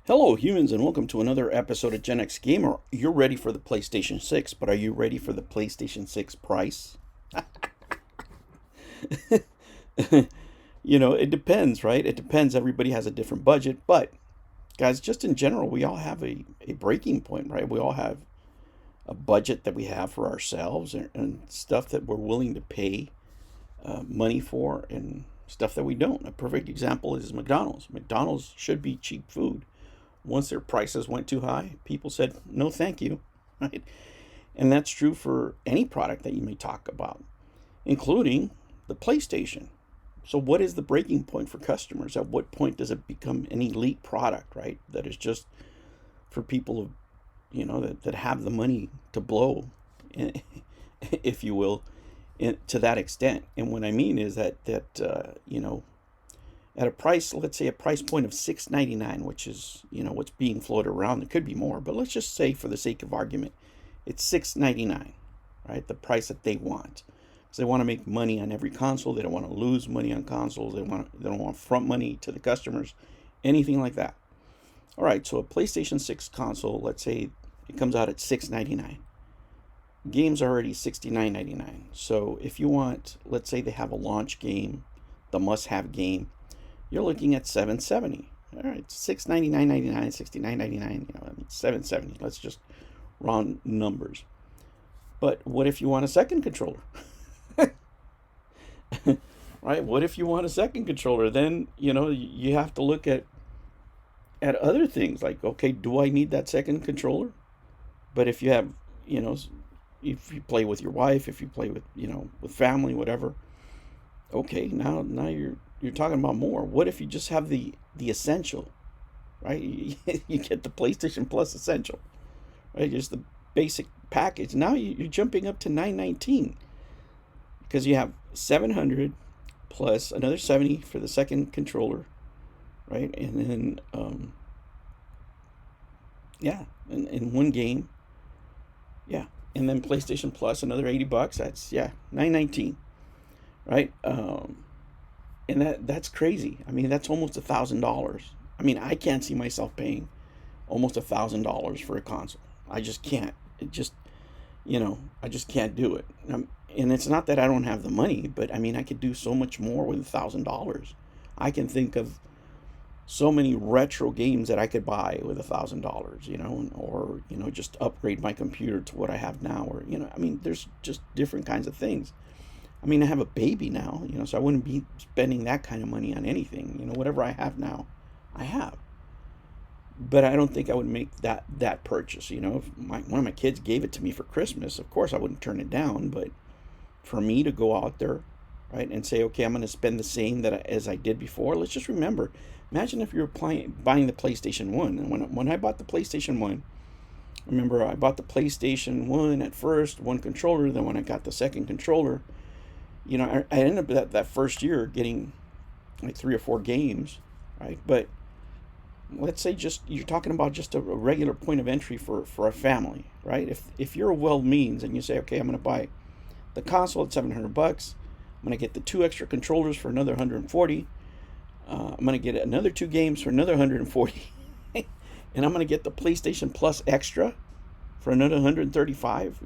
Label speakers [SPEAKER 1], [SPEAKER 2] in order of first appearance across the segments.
[SPEAKER 1] Hello, humans, and welcome to another episode of Gen X Gamer. You're ready for the PlayStation 6, but are you ready for the PlayStation 6 price? It depends, right? It depends. Everybody has a different budget, but guys, just in general, we all have a breaking point, right? We all have a budget that we have for ourselves and stuff that we're willing to pay money for and stuff that we don't. A perfect example is McDonald's. McDonald's should be cheap food. Once their prices went too high, people said, no, thank you. Right? And that's true for any product that you may talk about, including the PlayStation. So, what is the breaking point for customers? At what point does it become an elite product, right? That is just for people, that have the money to blow, if you will, to that extent. And what I mean is that at a price, let's say a price point of $6.99, which is what's being floated around. There could be more, but let's just say for the sake of argument, it's $6.99, right? The price that they want, because they want to make money on every console. They don't want to lose money on consoles. They don't want front money to the customers, anything like that. All right, so a PlayStation 6 console, let's say it comes out at $6.99. Games are already $69.99. So if you want, let's say they have a launch game, the must-have game, you're looking at $770. All right, $699.99, $69.99, $770. Let's just round numbers. But what if you want a second controller? Right? What if you want a second controller? Then, you have to look at other things like, okay, do I need that second controller? But if you have, you know, if you play with your wife, if you play with, with family, whatever, okay, now you're talking about more. What if you just have the essential, right? You get the PlayStation Plus Essential, right? Just the basic package. Now you're jumping up to 919 because you have 700 plus another 70 for the second controller, right? And then yeah, in one game, yeah, and then PlayStation Plus another $80. That's 919, right? And that's crazy. I mean, that's almost $1,000. I mean, I can't see myself paying almost $1,000 for a console. I just can't. It just, I just can't do it. And it's not that I don't have the money, but I mean, I could do so much more with $1,000. I can think of so many retro games that I could buy with $1,000, or just upgrade my computer to what I have now, or I mean, there's just different kinds of things. I mean, I have a baby now, so I wouldn't be spending that kind of money on anything. Whatever I have now, I have. But I don't think I would make that purchase. If one of my kids gave it to me for Christmas, of course I wouldn't turn it down. But for me to go out there, right, and say, okay, I'm going to spend the same as I did before. Let's just remember. Imagine if you were buying the PlayStation 1. And when I bought the PlayStation 1, remember I bought the PlayStation 1 at first, one controller. Then when I got the second controller, I ended up that first year getting like 3 or 4 games, right? But let's say just you're talking about just a regular point of entry for a family, right? If you're well means and you say, okay, I'm going to buy the console at $700, I'm going to get the 2 extra controllers for another 140. I'm going to get another 2 games for another 140, and I'm going to get the PlayStation Plus Extra for another 135.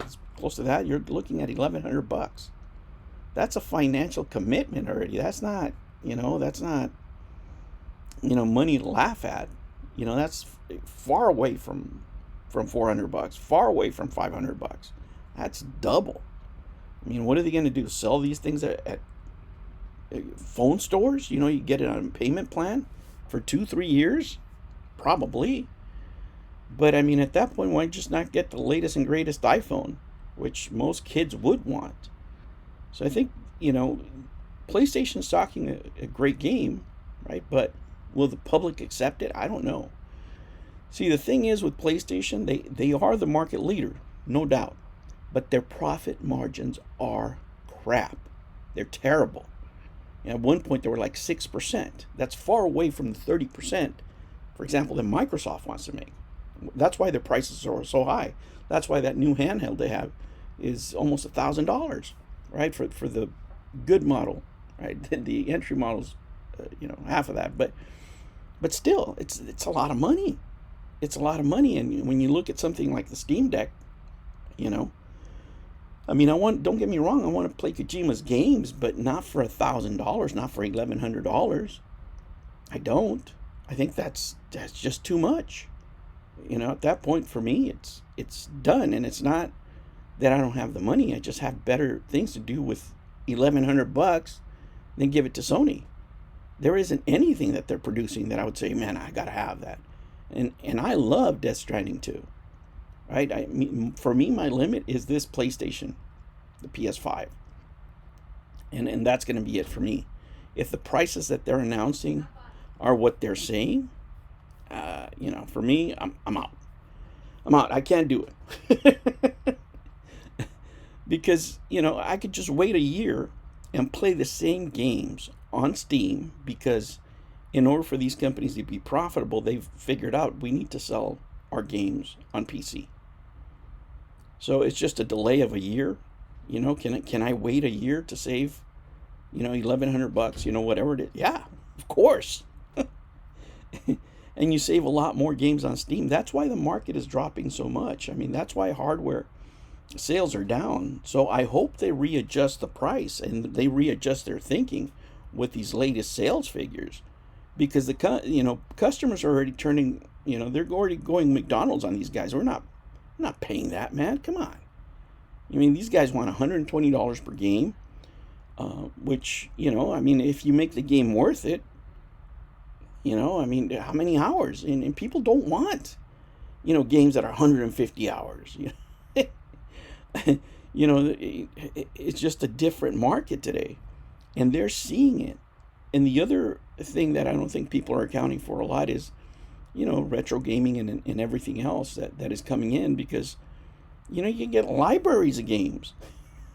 [SPEAKER 1] It's close to that. You're looking at $1,100. That's a financial commitment already. That's not, money to laugh at. That's far away from $400, far away from $500. That's double. I mean, what are they going to do? Sell these things at phone stores? You get it on a payment plan for 2-3 years, probably. But I mean, at that point, why just not get the latest and greatest iPhone, which most kids would want? So I think, PlayStation's talking a great game, right? But will the public accept it? I don't know. See, the thing is with PlayStation, they are the market leader, no doubt. But their profit margins are crap. They're terrible. At one point, they were like 6%. That's far away from the 30%, for example, that Microsoft wants to make. That's why their prices are so high. That's why that new handheld they have is almost $1,000, right? For the good model, right? The entry model's, half of that. But But still, it's a lot of money. It's a lot of money, and when you look at something like the Steam Deck, you know, I mean, I want. Don't get me wrong. I want to play Kojima's games, but not for $1,000, not for $1,100. I don't. I think that's just too much. At that point for me, it's done, and it's not that I don't have the money. I just have better things to do with $1,100 than give it to Sony. There isn't anything that they're producing that I would say, man, I gotta have that. And I love Death Stranding too, right? For me, my limit is this PlayStation, the PS5, and that's gonna be it for me. If the prices that they're announcing are what they're saying, for me, I'm out. I'm out. I can't do it. Because, I could just wait a year and play the same games on Steam, because in order for these companies to be profitable, they've figured out we need to sell our games on PC. So it's just a delay of a year. Can I wait a year to save, $1,100, whatever it is? Yeah, of course. And you save a lot more games on Steam. That's why the market is dropping so much. I mean, that's why hardware sales are down. So I hope they readjust the price and they readjust their thinking with these latest sales figures, because customers are already turning, they're already going McDonald's on these guys. We're not paying that, man. Come on. I mean, these guys want $120 per game, which, I mean, if you make the game worth it, I mean, how many hours? And people don't want, games that are 150 hours. It's just a different market today, and they're seeing it. And the other thing that I don't think people are accounting for a lot is, retro gaming and everything else that is coming in, because, you can get libraries of games,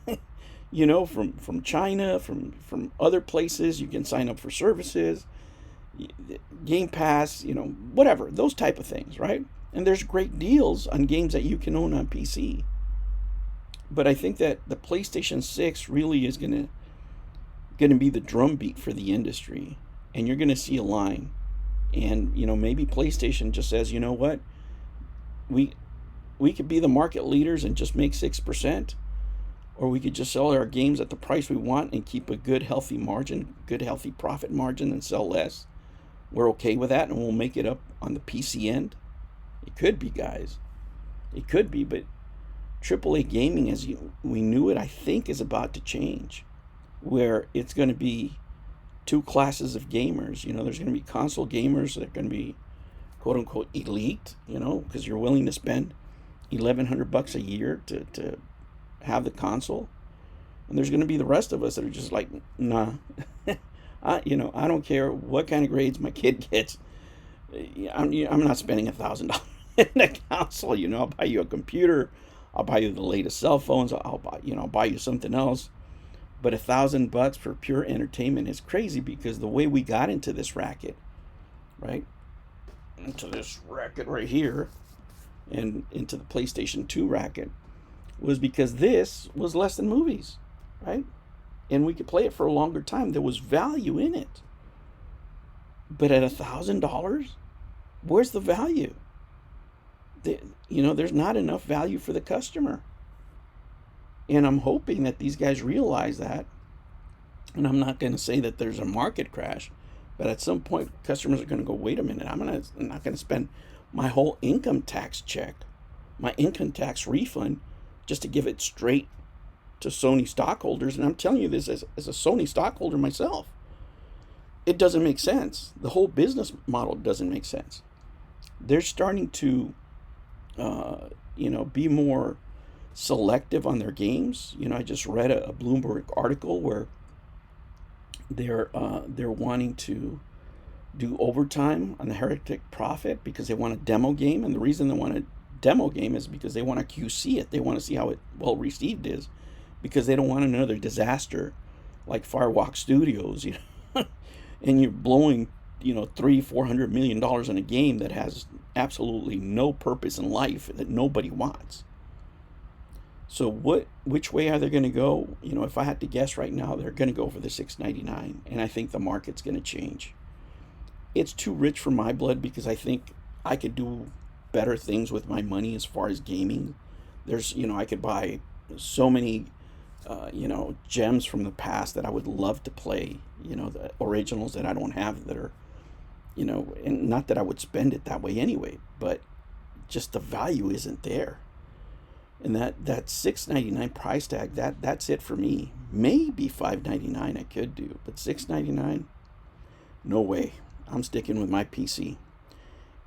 [SPEAKER 1] from China, from other places. You can sign up for services, Game Pass, whatever, those type of things, right? And there's great deals on games that you can own on PC. But I think that the PlayStation 6 really is going to be the drumbeat for the industry, and you're going to see a line. And maybe PlayStation just says, you know what, we could be the market leaders and just make 6%, or we could just sell our games at the price we want and keep a good healthy margin, good healthy profit margin, and sell less. We're okay with that, and we'll make it up on the PC end. It could be, guys. It could be, but AAA gaming, as we knew it, I think, is about to change, where it's going to be two classes of gamers. There's going to be console gamers that are going to be quote unquote elite, because you're willing to spend $1,100 a year to have the console. And there's going to be the rest of us that are just like, nah, I don't care what kind of grades my kid gets. I'm not spending $1,000 in a console. I'll buy you a computer. I'll buy you the latest cell phones. I'll buy you something else. But $1,000 for pure entertainment is crazy, because the way we got into this racket, right? Into this racket right here, and into the PlayStation 2 racket, was because this was less than movies, right? And we could play it for a longer time. There was value in it. But at $1,000, where's the value? There's not enough value for the customer. And I'm hoping that these guys realize that. And I'm not going to say that there's a market crash, but at some point, customers are going to go, wait a minute, I'm not going to spend my whole income tax check, my income tax refund, just to give it straight to Sony stockholders. And I'm telling you this as a Sony stockholder myself. It doesn't make sense. The whole business model doesn't make sense. They're starting to, be more selective on their games. I just read a Bloomberg article where they're wanting to do overtime on the Heretic Prophet because they want a demo game, and the reason they want a demo game is because they want to QC it. They want to see how it well received is, because they don't want another disaster like Firewalk Studios, and you're blowing $300-400 million in a game that has absolutely no purpose in life, that nobody wants. So which way are they going to go? If I had to guess right now, they're going to go for the $6.99, and I think the market's going to change. it's too rich for my blood because I think I could do better things with my money as far as gaming. I could buy so many, gems from the past that I would love to play. The originals that I don't have that are, and not that I would spend it that way anyway, but just the value isn't there. And that $6.99 price tag, that's it for me. Maybe $5.99 I could do, but $6.99, no way. I'm sticking with my PC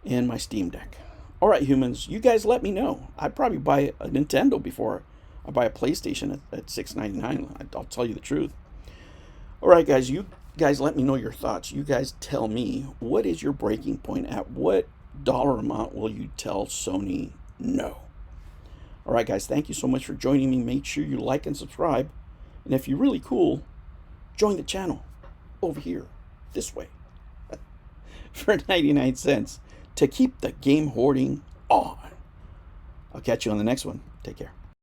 [SPEAKER 1] and my Steam Deck. All right, humans, you guys let me know. I'd probably buy a Nintendo before I buy a PlayStation at $6.99. I'll tell you the truth. All right, guys, you guys let me know your thoughts. You guys tell me, what is your breaking point? At what dollar amount will you tell Sony no? All right, guys, thank you so much for joining me. Make sure you like and subscribe. And if you're really cool, join the channel over here, this way, for 99 cents to keep the game hoarding on. I'll catch you on the next one. Take care.